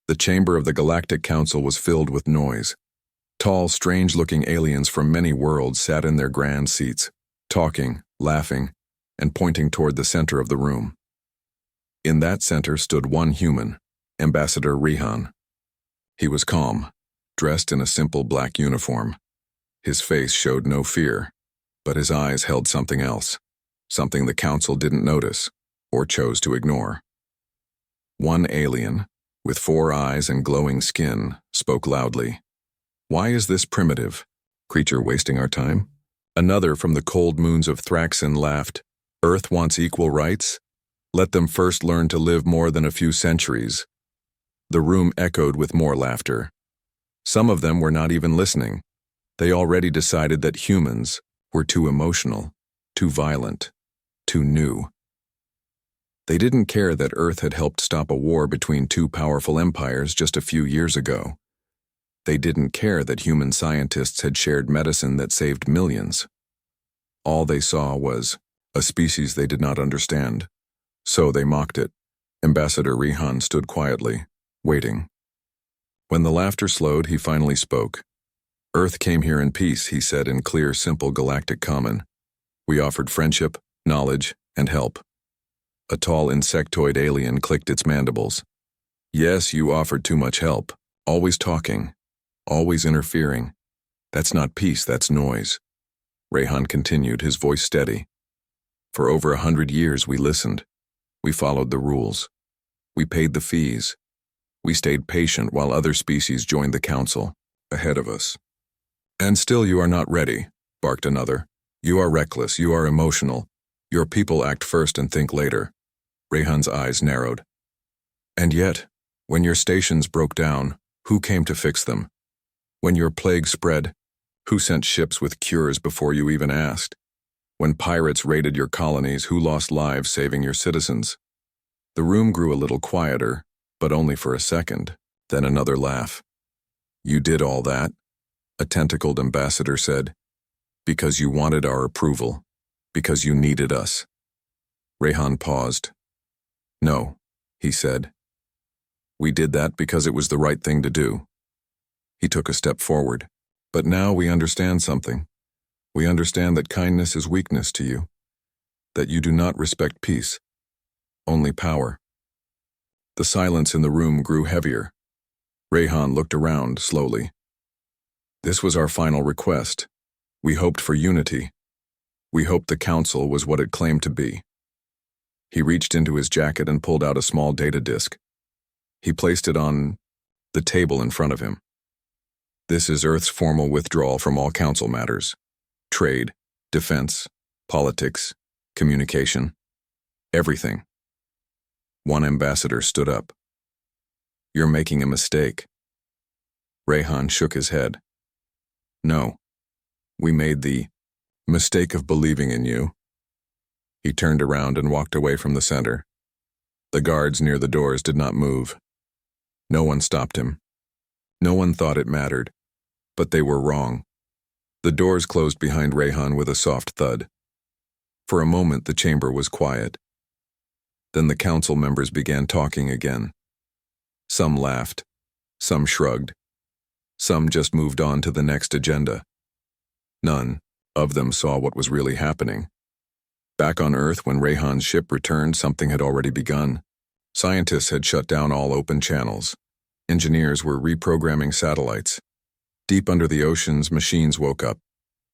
The chamber of the Galactic Council was filled with noise. Tall, strange-looking aliens from many worlds sat in their grand seats, talking, laughing, and pointing toward the center of the room. In that center stood one human, Ambassador Rehan. He was calm, dressed in a simple black uniform. His face showed no fear, but his eyes held something else, something the Council didn't notice or chose to ignore. One alien, with 4 eyes and glowing skin, spoke loudly. "Why is this primitive creature wasting our time?" Another from the cold moons of Thraxon laughed. "Earth wants equal rights? Let them first learn to live more than a few centuries." The room echoed with more laughter. Some of them were not even listening. They already decided that humans were too emotional, too violent, too new. They didn't care that Earth had helped stop a war between 2 powerful empires just a few years ago. They didn't care that human scientists had shared medicine that saved millions. All they saw was a species they did not understand. So they mocked it. Ambassador Rehan stood quietly, waiting. When the laughter slowed, he finally spoke. "Earth came here in peace," he said in clear, simple galactic common. "We offered friendship, knowledge, and help." A tall insectoid alien clicked its mandibles. "Yes, you offered too much help. Always talking. Always interfering. That's not peace, that's noise." Rehan continued, his voice steady. "For over 100 years we listened. We followed the rules. We paid the fees. We stayed patient while other species joined the Council, ahead of us." "And still you are not ready," barked another. "You are reckless, you are emotional. Your people act first and think later." Rehan's eyes narrowed. "And yet, when your stations broke down, who came to fix them? When your plague spread, who sent ships with cures before you even asked? When pirates raided your colonies, who lost lives saving your citizens?" The room grew a little quieter, but only for a second, then another laugh. "You did all that," a tentacled ambassador said, "because you wanted our approval, because you needed us." Rehan paused. "No," he said. "We did that because it was the right thing to do." He took a step forward. "But now we understand something. We understand that kindness is weakness to you, that you do not respect peace, only power." The silence in the room grew heavier. Rehan looked around slowly. "This was our final request. We hoped for unity. We hoped the Council was what it claimed to be." He reached into his jacket and pulled out a small data disk. He placed it on the table in front of him. "This is Earth's formal withdrawal from all Council matters. Trade, defense, politics, communication, everything." One ambassador stood up. "You're making a mistake." Rehan shook his head. "No, we made the mistake of believing in you." He turned around and walked away from the center. The guards near the doors did not move. No one stopped him. No one thought it mattered, but they were wrong. The doors closed behind Rehan with a soft thud. For a moment the chamber was quiet. Then the Council members began talking again. Some laughed, some shrugged, some just moved on to the next agenda. None of them saw what was really happening. Back on Earth, when Rehan's ship returned, something had already begun. Scientists had shut down all open channels. Engineers were reprogramming satellites. Deep under the oceans, machines woke up.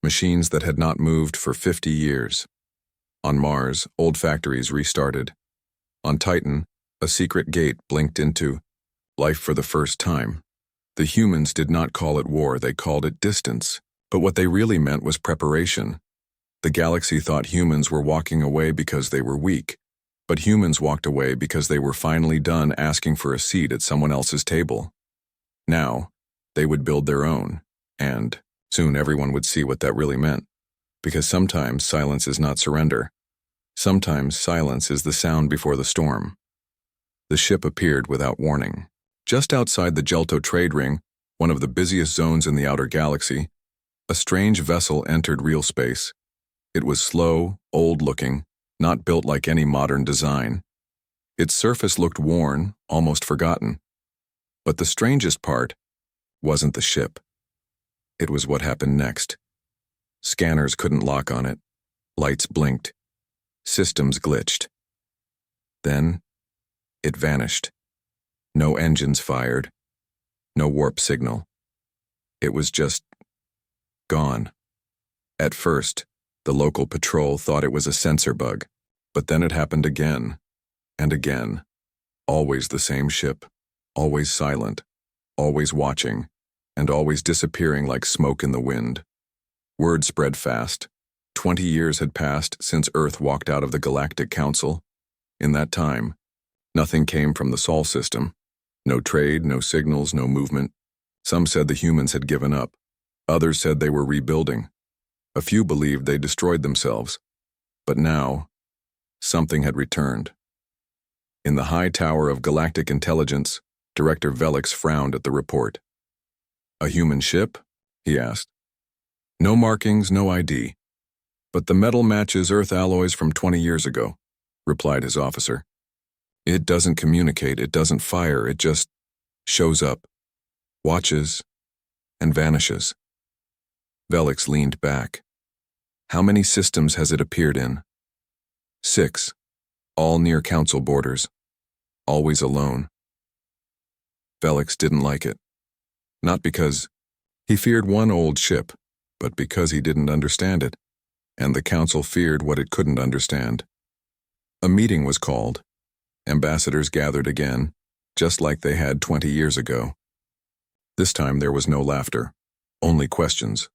Machines that had not moved for 50 years. On Mars, old factories restarted. On Titan, a secret gate blinked into life for the first time. The humans did not call it war, they called it distance. But what they really meant was preparation. The galaxy thought humans were walking away because they were weak, but humans walked away because they were finally done asking for a seat at someone else's table. Now, they would build their own, and soon everyone would see what that really meant. Because sometimes silence is not surrender. Sometimes silence is the sound before the storm. The ship appeared without warning. Just outside the Jelto trade ring, one of the busiest zones in the outer galaxy, a strange vessel entered real space. It was slow, old-looking, not built like any modern design. Its surface looked worn, almost forgotten. But the strangest part wasn't the ship. It was what happened next. Scanners couldn't lock on it. Lights blinked. Systems glitched. Then, it vanished. No engines fired. No warp signal. It was just gone. At first, the local patrol thought it was a sensor bug, but then it happened again and again. Always the same ship, always silent, always watching, and always disappearing like smoke in the wind. Word spread fast. 20 years had passed since Earth walked out of the Galactic Council. In that time, nothing came from the Sol system. No trade, no signals, no movement. Some said the humans had given up. Others said they were rebuilding. A few believed they destroyed themselves. But now, something had returned. In the high tower of Galactic Intelligence, Director Velix frowned at the report. "A human ship?" he asked. "No markings, no ID. But the metal matches Earth alloys from 20 years ago," replied his officer. "It doesn't communicate, it doesn't fire, it just shows up, watches, and vanishes." Velix leaned back. "How many systems has it appeared in?" "6, all near Council borders, always alone." Velix didn't like it. Not because he feared one old ship, but because he didn't understand it, and the Council feared what it couldn't understand. A meeting was called. Ambassadors gathered again, just like they had 20 years ago. This time there was no laughter, only questions.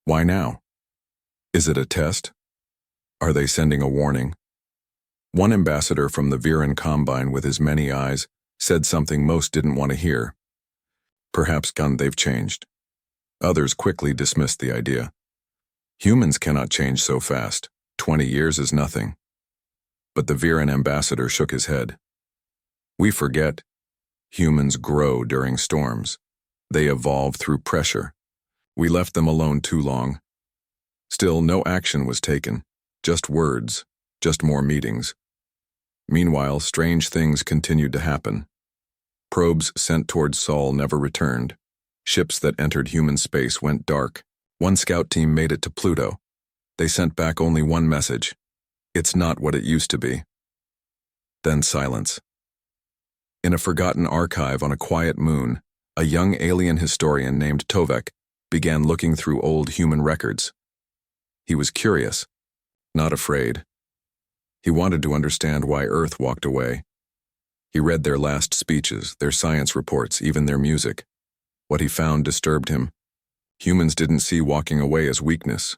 Why now? Is it a test? Are they sending a warning? One ambassador from the Viren Combine with his many eyes said something most didn't want to hear. Perhaps they've changed. Others quickly dismissed the idea. Humans cannot change so fast. 20 years is nothing. But the Viren ambassador shook his head. "We forget. Humans grow during storms. They evolve through pressure. We left them alone too long." Still, no action was taken. Just words, just more meetings. Meanwhile, strange things continued to happen. Probes sent towards Sol never returned. Ships that entered human space went dark. One scout team made it to Pluto. They sent back only one message. "It's not what it used to be." Then silence. In a forgotten archive on a quiet moon, a young alien historian named Tovek began looking through old human records. He was curious, not afraid. He wanted to understand why Earth walked away. He read their last speeches, their science reports, even their music. What he found disturbed him. Humans didn't see walking away as weakness.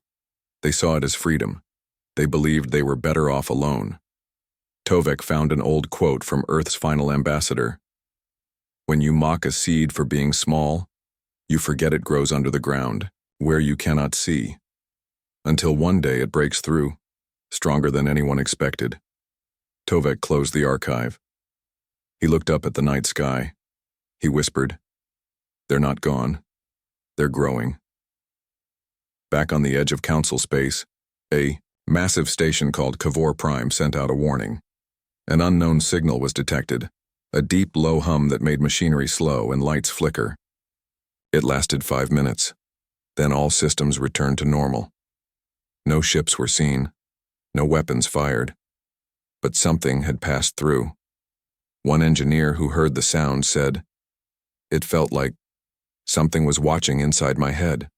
They saw it as freedom. They believed they were better off alone. Tovek found an old quote from Earth's final ambassador. "When you mock a seed for being small, you forget it grows under the ground, where you cannot see. Until one day it breaks through, stronger than anyone expected." Tovek closed the archive. He looked up at the night sky. He whispered, "They're not gone. They're growing." Back on the edge of Council space, a massive station called Cavor Prime sent out a warning. An unknown signal was detected, a deep, low hum that made machinery slow and lights flicker. It lasted 5 minutes. Then all systems returned to normal. No ships were seen, no weapons fired. But something had passed through. One engineer who heard the sound said, "It felt like something was watching inside my head."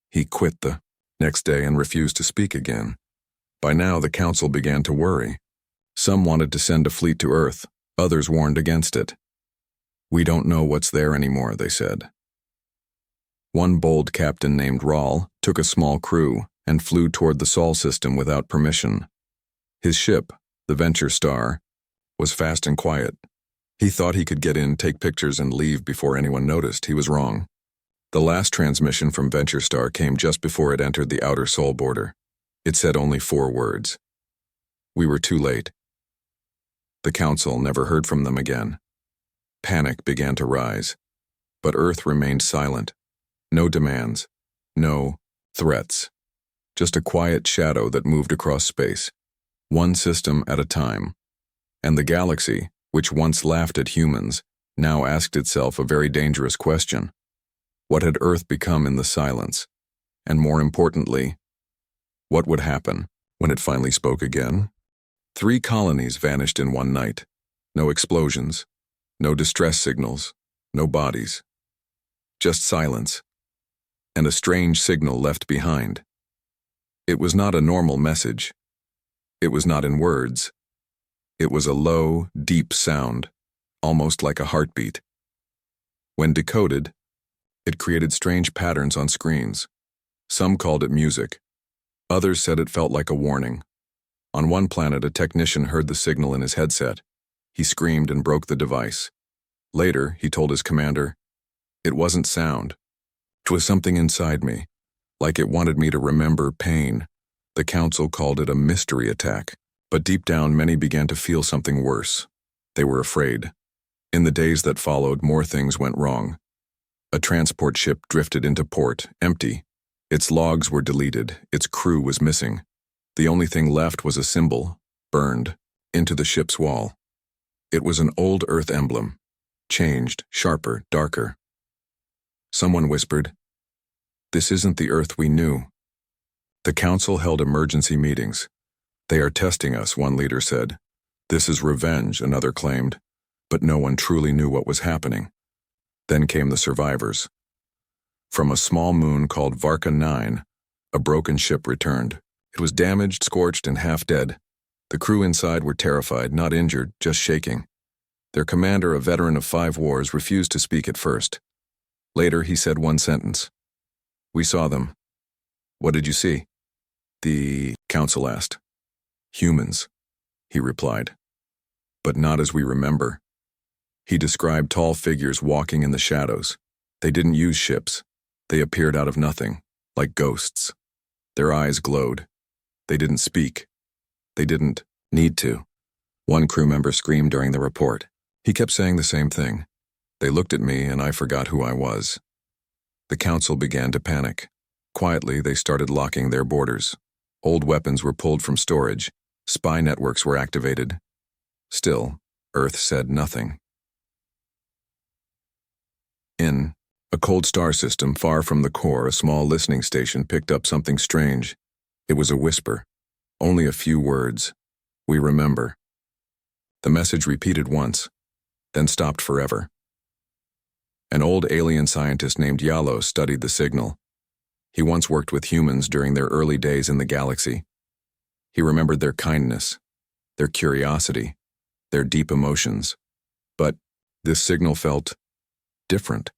He quit the next day and refused to speak again. By now, the Council began to worry. Some wanted to send a fleet to Earth, others warned against it. "We don't know what's there anymore," they said. One bold captain named Rahl took a small crew and flew toward the Sol system without permission. His ship, the Venture Star, was fast and quiet. He thought he could get in, take pictures, and leave before anyone noticed. He was wrong. The last transmission from Venture Star came just before it entered the outer Sol border. It said only 4 words. "We were too late." The Council never heard from them again. Panic began to rise, but Earth remained silent. No demands, no threats. Just a quiet shadow that moved across space, one system at a time. And the galaxy, which once laughed at humans, now asked itself a very dangerous question. What had Earth become in the silence? And more importantly, what would happen when it finally spoke again? 3 colonies vanished in one night. No explosions, no distress signals, no bodies. Just silence, and a strange signal left behind. It was not a normal message. It was not in words. It was a low, deep sound, almost like a heartbeat. When decoded, it created strange patterns on screens. Some called it music. Others said it felt like a warning. On one planet, a technician heard the signal in his headset. He screamed and broke the device. Later, he told his commander, "It wasn't sound. It was something inside me, like it wanted me to remember pain." The council called it a mystery attack, but deep down many began to feel something worse. They were afraid. In the days that followed, more things went wrong. A transport ship drifted into port, empty. Its logs were deleted, its crew was missing. The only thing left was a symbol, burned, into the ship's wall. It was an old Earth emblem, changed, sharper, darker. Someone whispered, "This isn't the Earth we knew." The council held emergency meetings. "They are testing us," one leader said. "This is revenge," another claimed, but no one truly knew what was happening. Then came the survivors. From a small moon called Varka 9, a broken ship returned. It was damaged, scorched, and half dead. The crew inside were terrified, not injured, just shaking. Their commander, a veteran of 5 wars, refused to speak at first. Later, he said one sentence. "We saw them." "What did you see?" The council asked. "Humans," he replied. "But not as we remember." He described tall figures walking in the shadows. They didn't use ships. They appeared out of nothing, like ghosts. Their eyes glowed. They didn't speak. They didn't need to. One crew member screamed during the report. He kept saying the same thing. "They looked at me and I forgot who I was." The council began to panic. Quietly, they started locking their borders. Old weapons were pulled from storage. Spy networks were activated. Still, Earth said nothing. In a cold star system far from the core, a small listening station picked up something strange. It was a whisper. Only a few words. "We remember." The message repeated once, then stopped forever. An old alien scientist named Yalo studied the signal. He once worked with humans during their early days in the galaxy. He remembered their kindness, their curiosity, their deep emotions. But this signal felt different.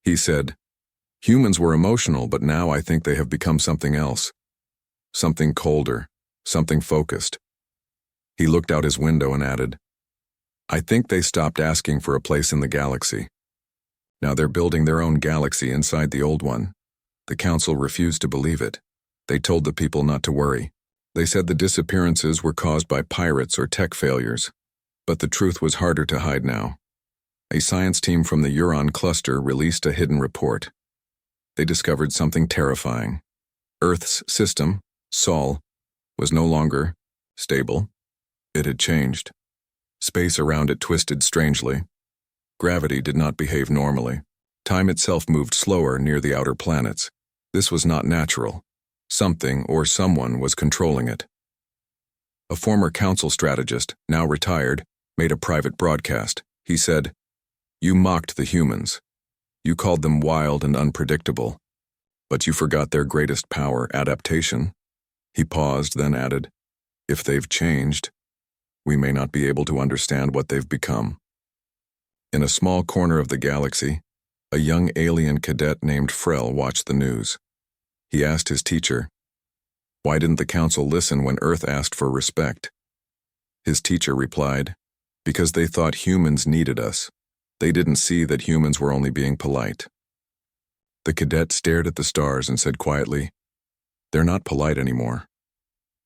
He said, "Humans were emotional, but now I think they have become something else. Something colder, something focused." He looked out his window and added, "I think they stopped asking for a place in the galaxy. Now they're building their own galaxy inside the old one." The council refused to believe it. They told the people not to worry. They said the disappearances were caused by pirates or tech failures. But the truth was harder to hide now. A science team from the Uran cluster released a hidden report. They discovered something terrifying. Earth's system, Sol, was no longer stable. It had changed. Space around it twisted strangely. Gravity did not behave normally. Time itself moved slower near the outer planets. This was not natural. Something or someone was controlling it. A former council strategist, now retired, made a private broadcast. He said, "You mocked the humans. You called them wild and unpredictable. But you forgot their greatest power, adaptation." He paused, then added, "If they've changed, we may not be able to understand what they've become." In a small corner of the galaxy, a young alien cadet named Frel watched the news. He asked his teacher, "Why didn't the council listen when Earth asked for respect?" His teacher replied, "Because they thought humans needed us. They didn't see that humans were only being polite." The cadet stared at the stars and said quietly, "They're not polite anymore."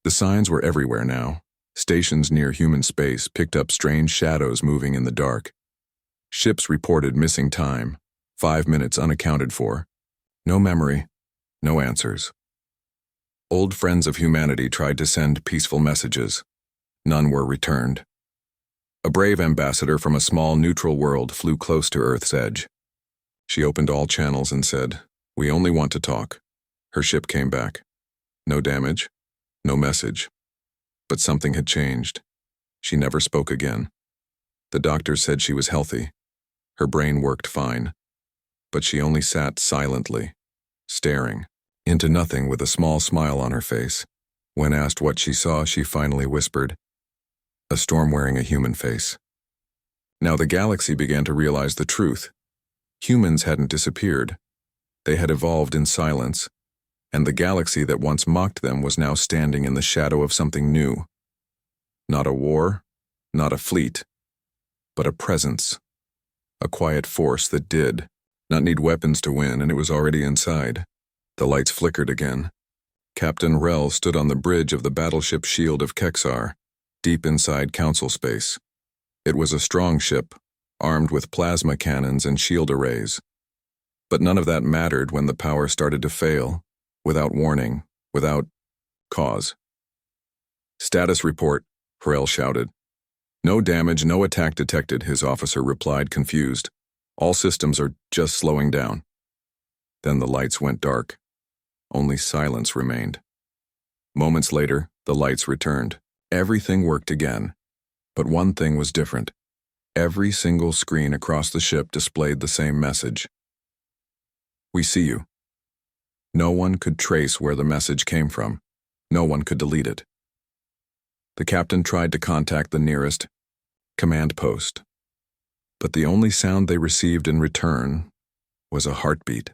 The signs were everywhere now. Stations near human space picked up strange shadows moving in the dark. Ships reported missing time, 5 minutes unaccounted for. No memory, no answers. Old friends of humanity tried to send peaceful messages. None were returned. A brave ambassador from a small neutral world flew close to Earth's edge. She opened all channels and said, "We only want to talk." Her ship came back. No damage, no message. But something had changed. She never spoke again. The doctors said she was healthy. Her brain worked fine. But she only sat silently, staring into nothing with a small smile on her face. When asked what she saw, she finally whispered, "A storm wearing a human face." Now the galaxy began to realize the truth. Humans hadn't disappeared. They had evolved in silence, and the galaxy that once mocked them was now standing in the shadow of something new. Not a war, not a fleet, but a presence. A quiet force that did not need weapons to win, and it was already inside. The lights flickered again. Captain Rel stood on the bridge of the battleship Shield of Kexar, deep inside Council space. It was a strong ship, armed with plasma cannons and shield arrays. But none of that mattered when the power started to fail, without warning, without cause. "Status report," Rel shouted. "No damage, no attack detected," his officer replied, confused. "All systems are just slowing down." Then the lights went dark. Only silence remained. Moments later, the lights returned. Everything worked again. But one thing was different. Every single screen across the ship displayed the same message. "We see you." No one could trace where the message came from. No one could delete it. The captain tried to contact the nearest command post, but the only sound they received in return was a heartbeat.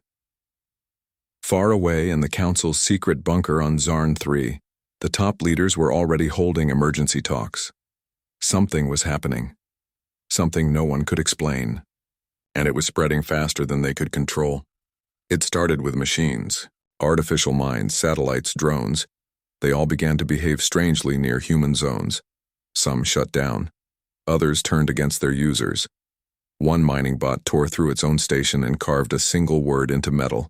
Far away in the Council's secret bunker on Zarn 3, the top leaders were already holding emergency talks. Something was happening. Something no one could explain. And it was spreading faster than they could control. It started with machines, artificial minds, satellites, drones. They all began to behave strangely near human zones. Some shut down. Others turned against their users. One mining bot tore through its own station and carved a single word into metal.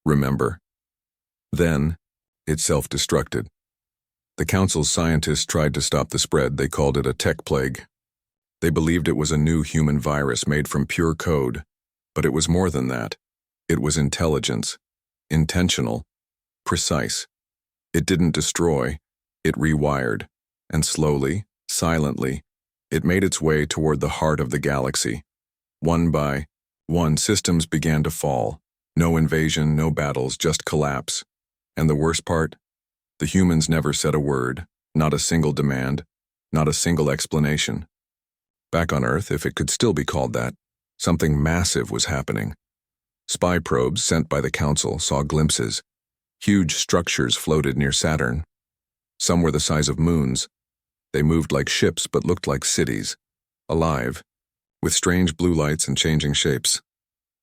"Remember." Then, it self-destructed. The Council's scientists tried to stop the spread. They called it a tech plague. They believed it was a new human virus made from pure code. But it was more than that. It was intelligence. Intentional. Precise. It didn't destroy. It rewired. And slowly, silently, it made its way toward the heart of the galaxy. One by one, systems began to fall. No invasion, no battles, just collapse. And the worst part? The humans never said a word, not a single demand, not a single explanation. Back on Earth, if it could still be called that, something massive was happening. Spy probes sent by the Council saw glimpses. Huge structures floated near Saturn. Some were the size of moons. They moved like ships but looked like cities, alive, with strange blue lights and changing shapes.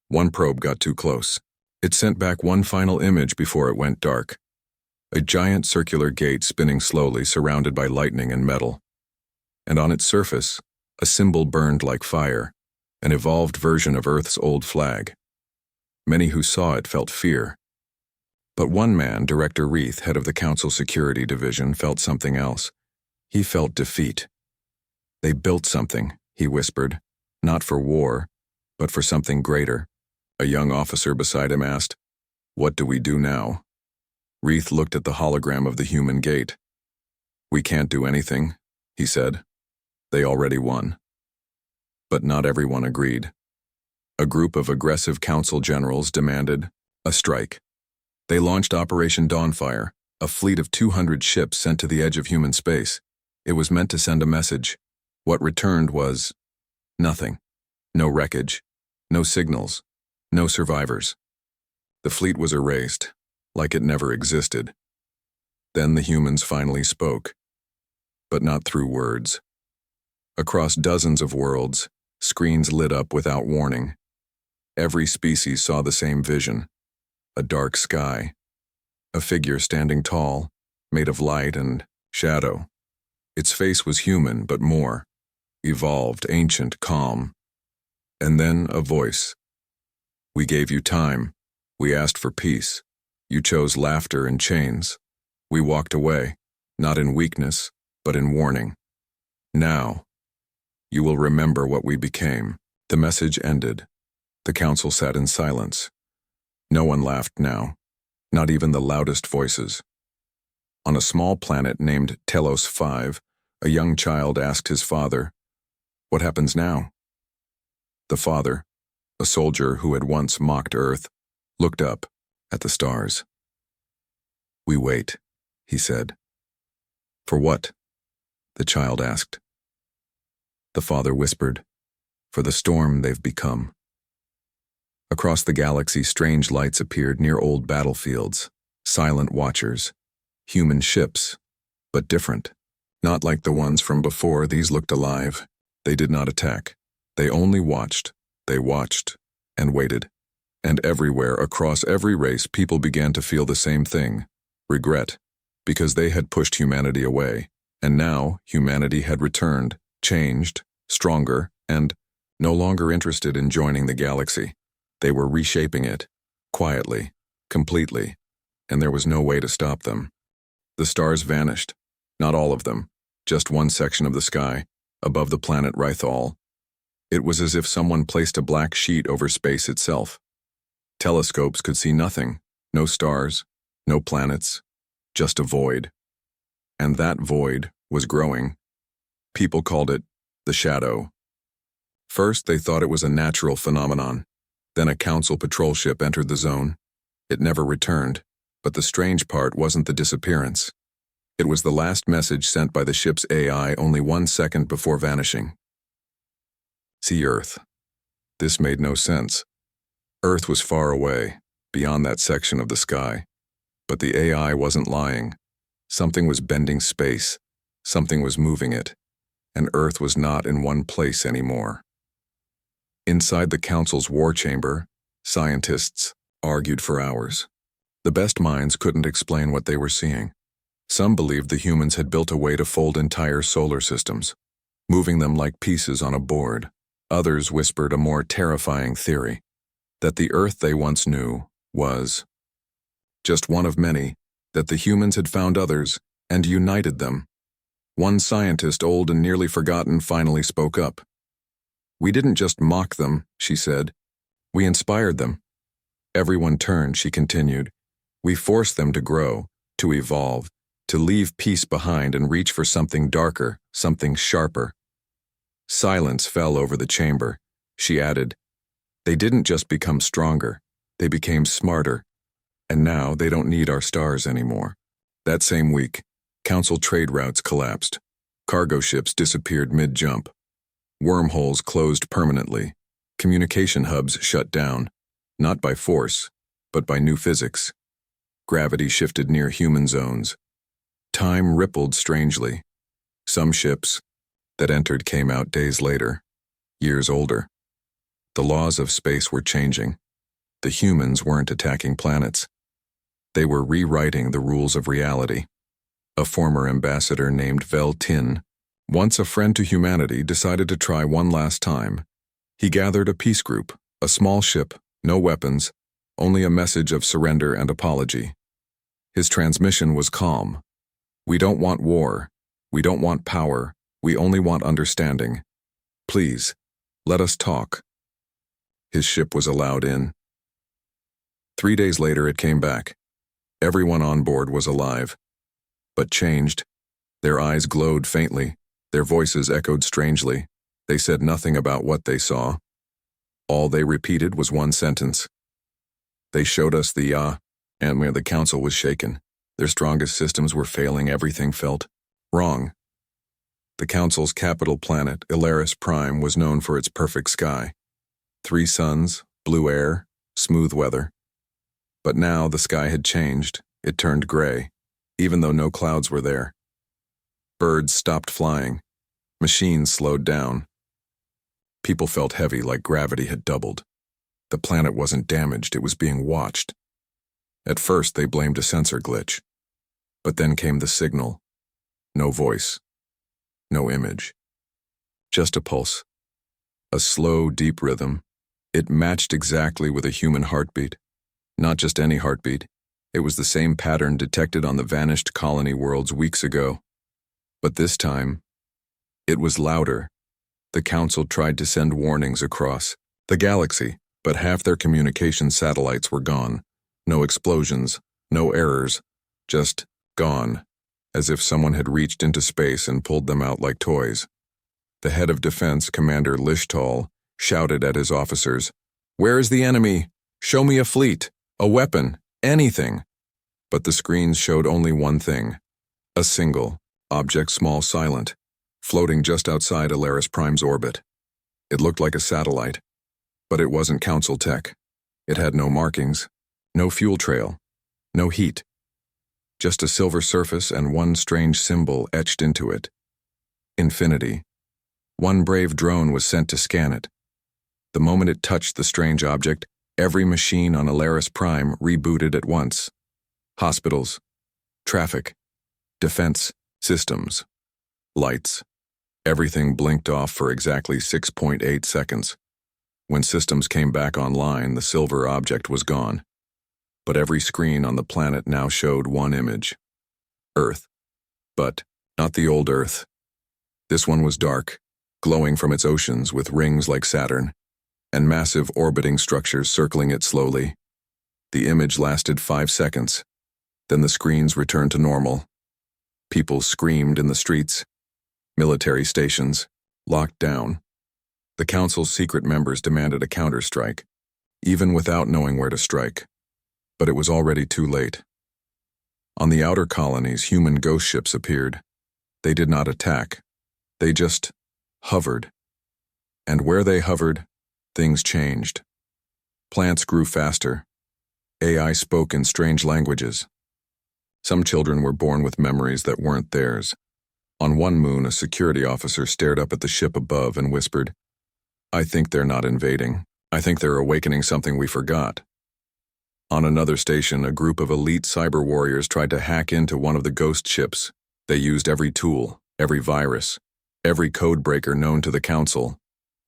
One probe got too close. It sent back one final image before it went dark. A giant circular gate spinning slowly, surrounded by lightning and metal. And on its surface, a symbol burned like fire, an evolved version of Earth's old flag. Many who saw it felt fear. But one man, Director Reith, head of the Council Security Division, felt something else. He felt defeat. "They built something," he whispered, "not for war, but for something greater." A young officer beside him asked, "What do we do now?" Reith looked at the hologram of the human gate. "We can't do anything," he said. "They already won." But not everyone agreed. A group of aggressive council generals demanded a strike. They launched Operation Dawnfire, a fleet of 200 ships sent to the edge of human space. It was meant to send a message. What returned was nothing. No wreckage, no signals, no survivors. The fleet was erased, like it never existed. Then the humans finally spoke, but not through words. Across dozens of worlds, screens lit up without warning. Every species saw the same vision: a dark sky, a figure standing tall, made of light and shadow. Its face was human, but more, evolved, ancient, calm. And then a voice. "We gave you time. We asked for peace. You chose laughter and chains. We walked away, not in weakness, but in warning. Now, You will remember what we became. The message ended. The council sat in silence. No one laughed now, not even the loudest voices. On a small planet named Telos 5, a young child asked his father, "What happens now?" The father, a soldier who had once mocked Earth, looked up at the stars. "We wait," he said. "For what?" the child asked. The father whispered, "For the storm they've become." Across the galaxy, strange lights appeared near old battlefields, silent watchers, human ships, but different. Not like the ones from before, these looked alive. They did not attack. They only watched. They watched and waited. And everywhere, across every race, people began to feel the same thing: regret, because they had pushed humanity away. And now humanity had returned, changed, stronger, and no longer interested in joining the galaxy. They were reshaping it, quietly, completely, and there was no way to stop them. The stars vanished, not all of them, just one section of the sky, above the planet Rythal. It was as if someone placed a black sheet over space itself. Telescopes could see nothing, no stars, no planets, just a void. And that void was growing. People called it the shadow. First, they thought it was a natural phenomenon. Then a council patrol ship entered the zone. It never returned, but the strange part wasn't the disappearance. It was the last message sent by the ship's AI only 1 second before vanishing. See Earth. This made no sense. Earth was far away, beyond that section of the sky. But the AI wasn't lying. Something was bending space. Something was moving it. And Earth was not in one place anymore. Inside the council's war chamber, scientists argued for hours. The best minds couldn't explain what they were seeing. Some believed the humans had built a way to fold entire solar systems, moving them like pieces on a board. Others whispered a more terrifying theory, that the Earth they once knew was just one of many, that the humans had found others and united them. One scientist, old and nearly forgotten, finally spoke up. "We didn't just mock them," she said. "We inspired them." Everyone turned, she continued. "We forced them to grow, to evolve, to leave peace behind and reach for something darker, something sharper." Silence fell over the chamber. She added, "They didn't just become stronger, they became smarter. And now they don't need our stars anymore." That same week, council trade routes collapsed. Cargo ships disappeared mid-jump. Wormholes closed permanently. Communication hubs shut down, not by force, but by new physics. Gravity shifted near human zones. Time rippled strangely. Some ships that entered came out days later, years older. The laws of space were changing. The humans weren't attacking planets. They were rewriting the rules of reality. A former ambassador named Vel Tin, once a friend to humanity, decided to try one last time. He gathered a peace group, a small ship, no weapons, only a message of surrender and apology. His transmission was calm. "We don't want war. We don't want power. We only want understanding. Please, let us talk." His ship was allowed in. 3 days later, it came back. Everyone on board was alive, but changed. Their eyes glowed faintly. Their voices echoed strangely. They said nothing about what they saw. All they repeated was one sentence. "They showed us and where the council was shaken. Their strongest systems were failing. Everything felt wrong." The council's capital planet, Ilaris Prime, was known for its perfect sky. 3 suns, blue air, smooth weather. But now the sky had changed. It turned gray, even though no clouds were there. Birds stopped flying. Machines slowed down. People felt heavy, like gravity had doubled. The planet wasn't damaged, it was being watched. At first they blamed a sensor glitch. But then came the signal. No voice. No image. Just a pulse. A slow, deep rhythm. It matched exactly with a human heartbeat. Not just any heartbeat. It was the same pattern detected on the vanished colony worlds weeks ago. But this time, it was louder, The Council tried to send warnings across the galaxy, but half their communication satellites were gone. No explosions, no errors, just gone, as if someone had reached into space and pulled them out like toys. The head of defense, Commander Lishtal, shouted at his officers, "Where is the enemy? Show me a fleet, a weapon, anything." But the screens showed only one thing, a single, object small silent, floating just outside Alaris Prime's orbit. It looked like a satellite, but it wasn't Council tech. It had no markings, no fuel trail, no heat. Just a silver surface and one strange symbol etched into it. Infinity. One brave drone was sent to scan it. The moment it touched the strange object, every machine on Alaris Prime rebooted at once. Hospitals, traffic, defense, systems, lights. Everything blinked off for exactly 6.8 seconds. When systems came back online, the silver object was gone. But every screen on the planet now showed one image. Earth. But not the old Earth. This one was dark, glowing from its oceans with rings like Saturn, and massive orbiting structures circling it slowly. The image lasted 5 seconds. Then the screens returned to normal. People screamed in the streets. Military stations locked down. The Council's secret members demanded a counterstrike, even without knowing where to strike. But it was already too late. On the outer colonies, human ghost ships appeared. They did not attack. They just hovered. And where they hovered, things changed. Plants grew faster. AI spoke in strange languages. Some children were born with memories that weren't theirs. On one moon, a security officer stared up at the ship above and whispered, "I think they're not invading. I think they're awakening something we forgot." On another station, a group of elite cyber warriors tried to hack into one of the ghost ships. They used every tool, every virus, every code breaker known to the Council.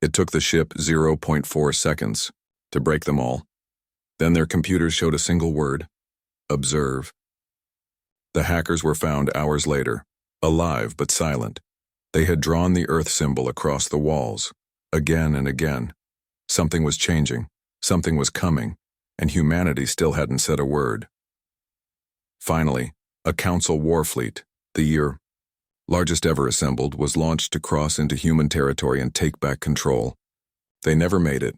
It took the ship 0.4 seconds to break them all. Then their computers showed a single word: observe. The hackers were found hours later, alive but silent. They had drawn the Earth symbol across the walls, again and again. Something was changing, something was coming, and humanity still hadn't said a word. Finally, a Council war fleet, the year largest ever assembled, was launched to cross into human territory and take back control. They never made it,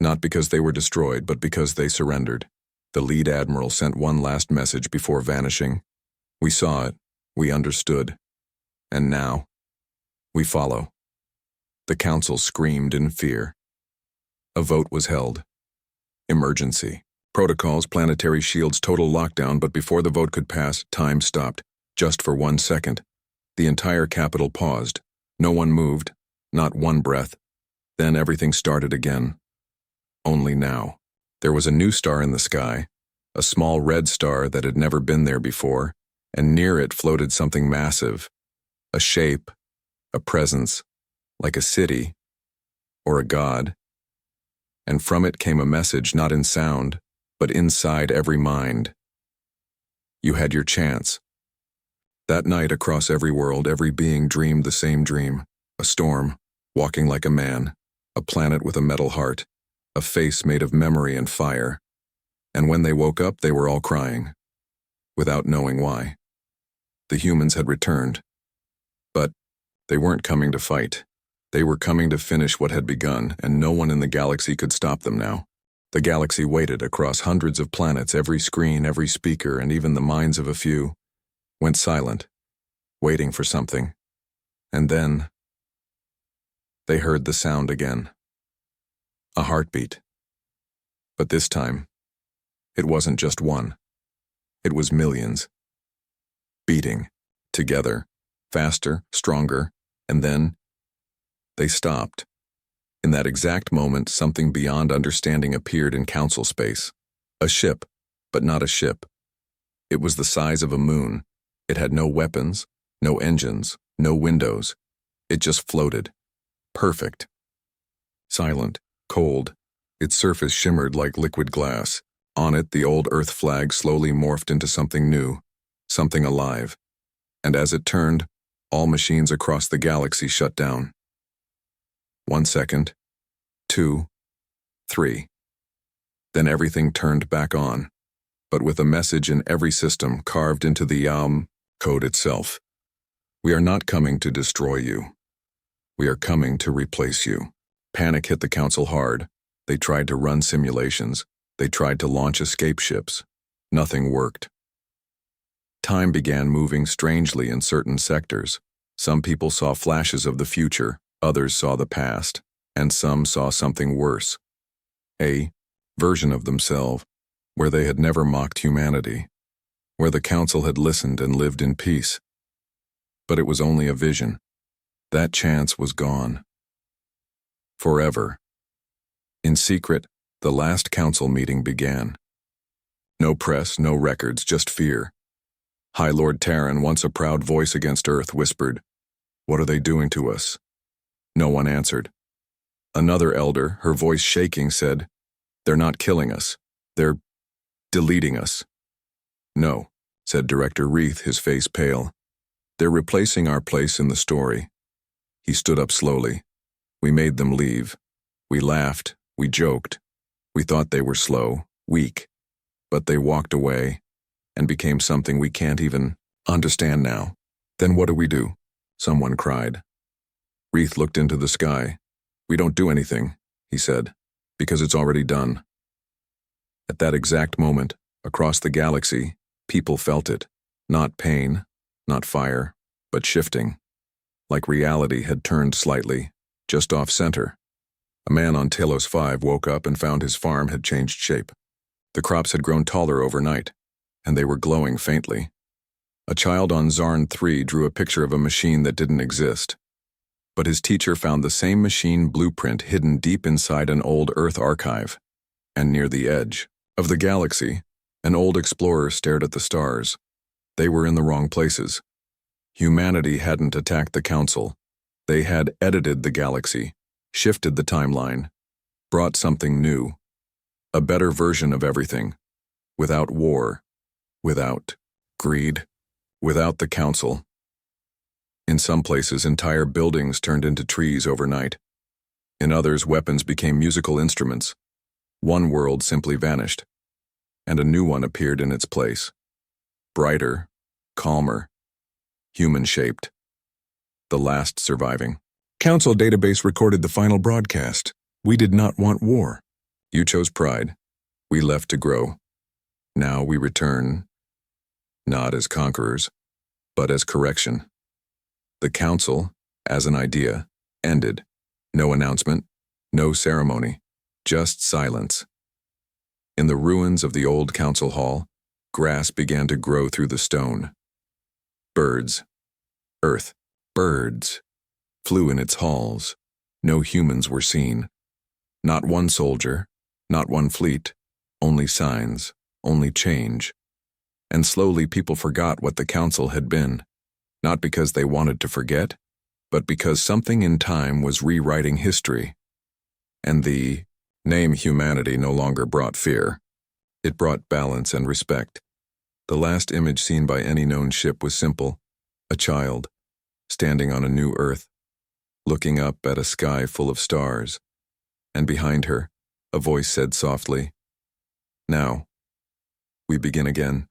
not because they were destroyed, but because they surrendered. The lead admiral sent one last message before vanishing. We saw it, we understood, and now, we follow. The Council screamed in fear. A vote was held. Emergency. Protocols, planetary shields, total lockdown, but before the vote could pass, time stopped, just for 1 second. The entire capital paused. No one moved, not one breath. Then everything started again. Only now. There was a new star in the sky, a small red star that had never been there before, and near it floated something massive, a shape, a presence, like a city, or a god. And from it came a message not in sound, but inside every mind. You had your chance. That night, across every world, every being dreamed the same dream. A storm, walking like a man, a planet with a metal heart, a face made of memory and fire. And when they woke up, they were all crying, without knowing why. The humans had returned. But they weren't coming to fight. They were coming to finish what had begun, and no one in the galaxy could stop them now. The galaxy waited across hundreds of planets. Every screen, every speaker, and even the minds of a few went silent, waiting for something. And then they heard the sound again. A heartbeat. But this time, it wasn't just one. It was millions. Beating, together, faster, stronger, and then they stopped. In that exact moment, something beyond understanding appeared in Council space. A ship, but not a ship. It was the size of a moon. It had no weapons, no engines, no windows. It just floated. Perfect. Silent, cold. Its surface shimmered like liquid glass. On it, the old Earth flag slowly morphed into something new, something alive. And as it turned, all machines across the galaxy shut down. 1 second, 2, 3. Then everything turned back on, but with a message in every system carved into the code itself. We are not coming to destroy you. We are coming to replace you. Panic hit the council hard. They tried to run simulations. They tried to launch escape ships. Nothing worked. Time began moving strangely in certain sectors. Some people saw flashes of the future, others saw the past, and some saw something worse. A version of themselves, where they had never mocked humanity, where the council had listened and lived in peace. But it was only a vision. That chance was gone. Forever. In secret, the last council meeting began. No press, no records, just fear. High Lord Terran, once a proud voice against Earth, whispered, "What are they doing to us?" No one answered. Another elder, her voice shaking, said, "They're not killing us. They're deleting us." "No," said Director Reith, his face pale. "They're replacing our place in the story." He stood up slowly. "We made them leave. We laughed, we joked. We thought they were slow, weak. But they walked away and became something we can't even understand now." "Then what do we do?" someone cried. Reith looked into the sky. "We don't do anything," he said, "because it's already done." At that exact moment, across the galaxy, people felt it. Not pain, not fire, but shifting. Like reality had turned slightly, just off-center. A man on Talos 5 woke up and found his farm had changed shape. The crops had grown taller overnight, and they were glowing faintly. A child on Zarn 3 drew a picture of a machine that didn't exist. But his teacher found the same machine blueprint hidden deep inside an old Earth archive. And near the edge of the galaxy, an old explorer stared at the stars. They were in the wrong places. Humanity hadn't attacked the Council. They had edited the galaxy, shifted the timeline, brought something new. A better version of everything. Without war. Without greed. Without the Council. In some places, entire buildings turned into trees overnight. In others, weapons became musical instruments. One world simply vanished, and a new one appeared in its place. Brighter, calmer, human-shaped. The last surviving. Council database recorded the final broadcast. "We did not want war. You chose pride. We left to grow. Now we return, not as conquerors, but as correction." The Council, as an idea, ended. No announcement, no ceremony, just silence. In the ruins of the old council hall, grass began to grow through the stone. Birds, earth, birds, flew in its halls. No humans were seen. Not one soldier, not one fleet, only signs, only change. And slowly people forgot what the Council had been. Not because they wanted to forget, but because something in time was rewriting history. And the name humanity no longer brought fear. It brought balance and respect. The last image seen by any known ship was simple: a child, standing on a new Earth, looking up at a sky full of stars. And behind her, a voice said softly, "Now, we begin again."